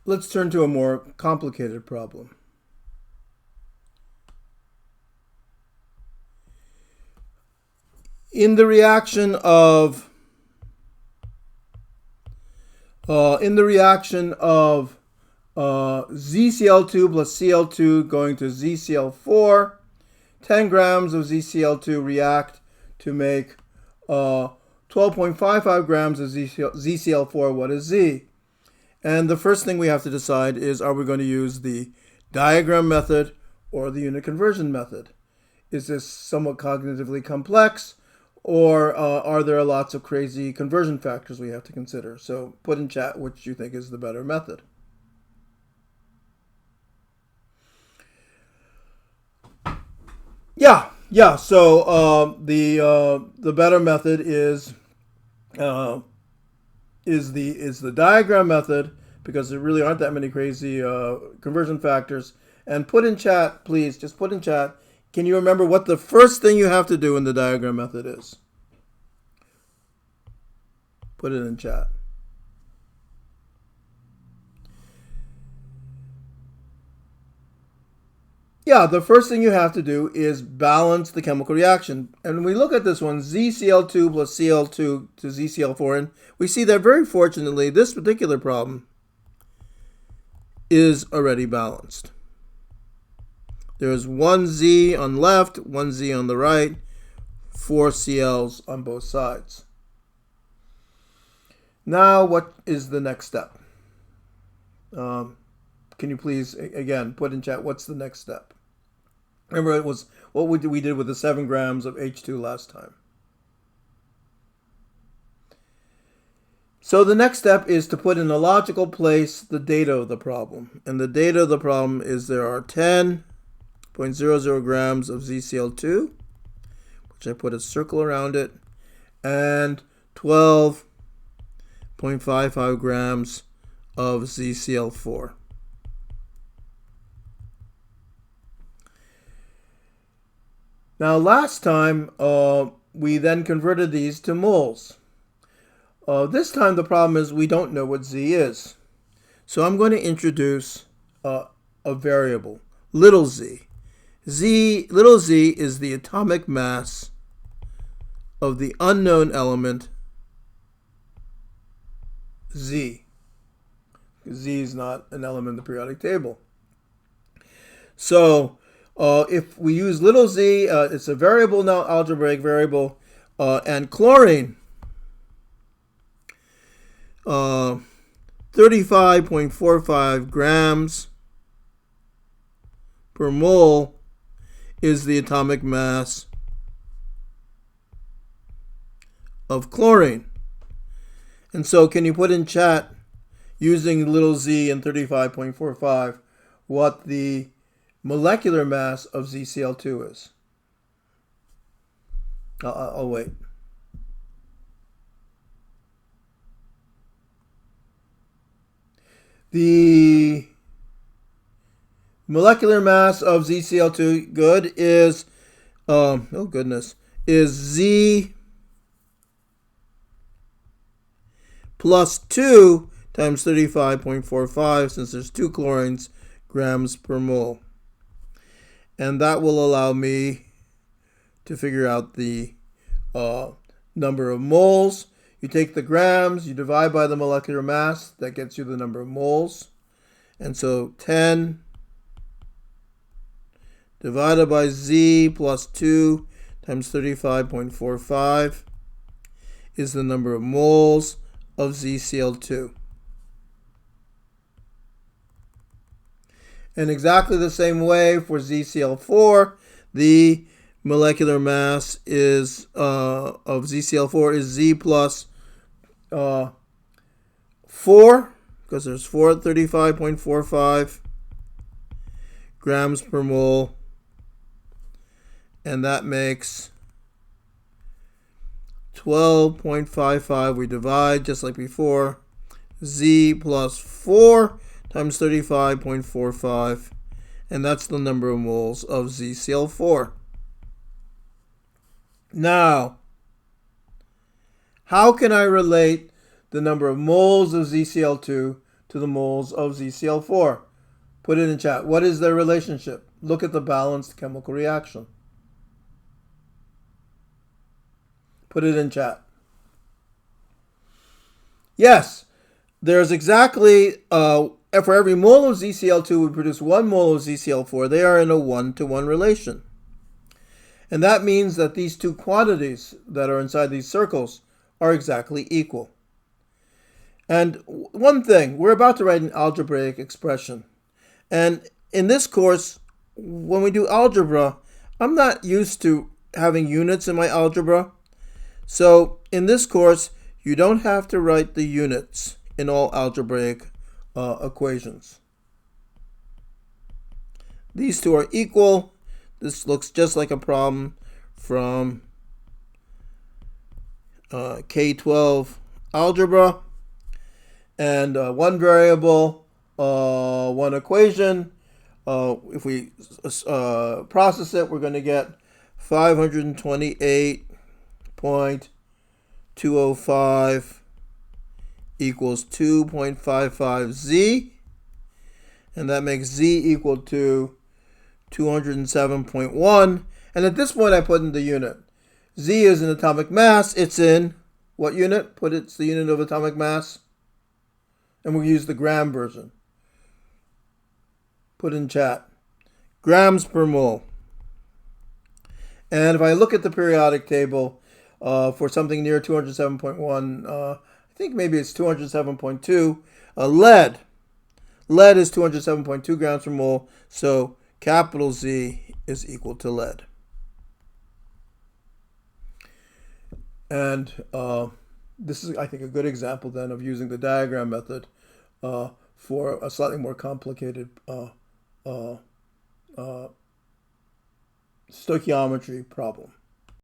Let's turn to a more complicated problem. In the reaction of ZCl2 plus Cl2 going to ZCl4, 10 grams of ZCl2 react to make 12.55 grams of ZCl4. What is Z? And the first thing we have to decide is, are we going to use the diagram method or the unit conversion method? Is this somewhat cognitively complex, or are there lots of crazy conversion factors we have to consider? So put in chat which you think is the better method. Yeah. So the better method is the diagram method, because there really aren't that many crazy conversion factors. And put in chat, please, just put in chat. Can you remember what the first thing you have to do in the diagram method is? Put it in chat. Yeah, the first thing you have to do is balance the chemical reaction. And when we look at this one, ZCl2 plus Cl2 to ZCl4, and we see that very fortunately, this particular problem is already balanced. There is one Z on the left, one Z on the right, 4 Cl's on both sides. Now, what is the next step? Can you please, again, put in chat, what's the next step? Remember, it was what we did with the 7 grams of H2 last time. So the next step is to put in a logical place the data of the problem. And the data of the problem is there are 10.00 grams of ZCl2, which I put a circle around it, and 12.55 grams of ZCl4. Now, last time, we then converted these to moles. This time, the problem is we don't know what Z is. So I'm going to introduce a variable, little z. Little z is the atomic mass of the unknown element Z. Z is not an element in the periodic table. So if we use little z, it's a variable now, algebraic variable, and chlorine, 35.45 grams per mole is the atomic mass of chlorine. And so can you put in chat, using little z and 35.45, what the molecular mass of ZCl2 is? I'll wait. The molecular mass of ZCl2, good, is, is Z plus 2 times 35.45, since there's 2 chlorines, grams per mole. And that will allow me to figure out the number of moles. You take the grams, you divide by the molecular mass, that gets you the number of moles. And so 10 divided by Z plus 2 times 35.45 is the number of moles of ZCl2. In exactly the same way for ZCl4, the molecular mass is of ZCl4 is Z plus 4, because there's 4 at 35.45 grams per mole, and that makes 12.55. We divide just like before, Z plus 4 times 35.45, and that's the number of moles of ZCl4. Now, how can I relate the number of moles of ZCl2 to the moles of ZCl4. Put it in chat. What is their relationship? Look at the balanced chemical reaction. Put it in chat. Yes, there's exactly, for every mole of ZCl2, we produce 1 mole of ZCl4. They are in a 1-to-1 relation. And that means that these two quantities that are inside these circles are exactly equal. And one thing, we're about to write an algebraic expression. And in this course, when we do algebra, I'm not used to having units in my algebra. So in this course, you don't have to write the units in all algebraic equations. These two are equal. This looks just like a problem from K-12 algebra. And one variable, one equation. If we process it, we're going to get 528.205 equals 2.55z. And that makes z equal to 207.1. And at this point, I put in the unit. Z is an atomic mass. It's in what unit? It's the unit of atomic mass. And we'll use the gram version. Put in chat. Grams per mole. And if I look at the periodic table for something near 207.1, I think maybe it's 207.2, lead. Lead is 207.2 grams per mole, so capital Z is equal to lead. And this is, I think, a good example then of using the diagram method for a slightly more complicated stoichiometry problem.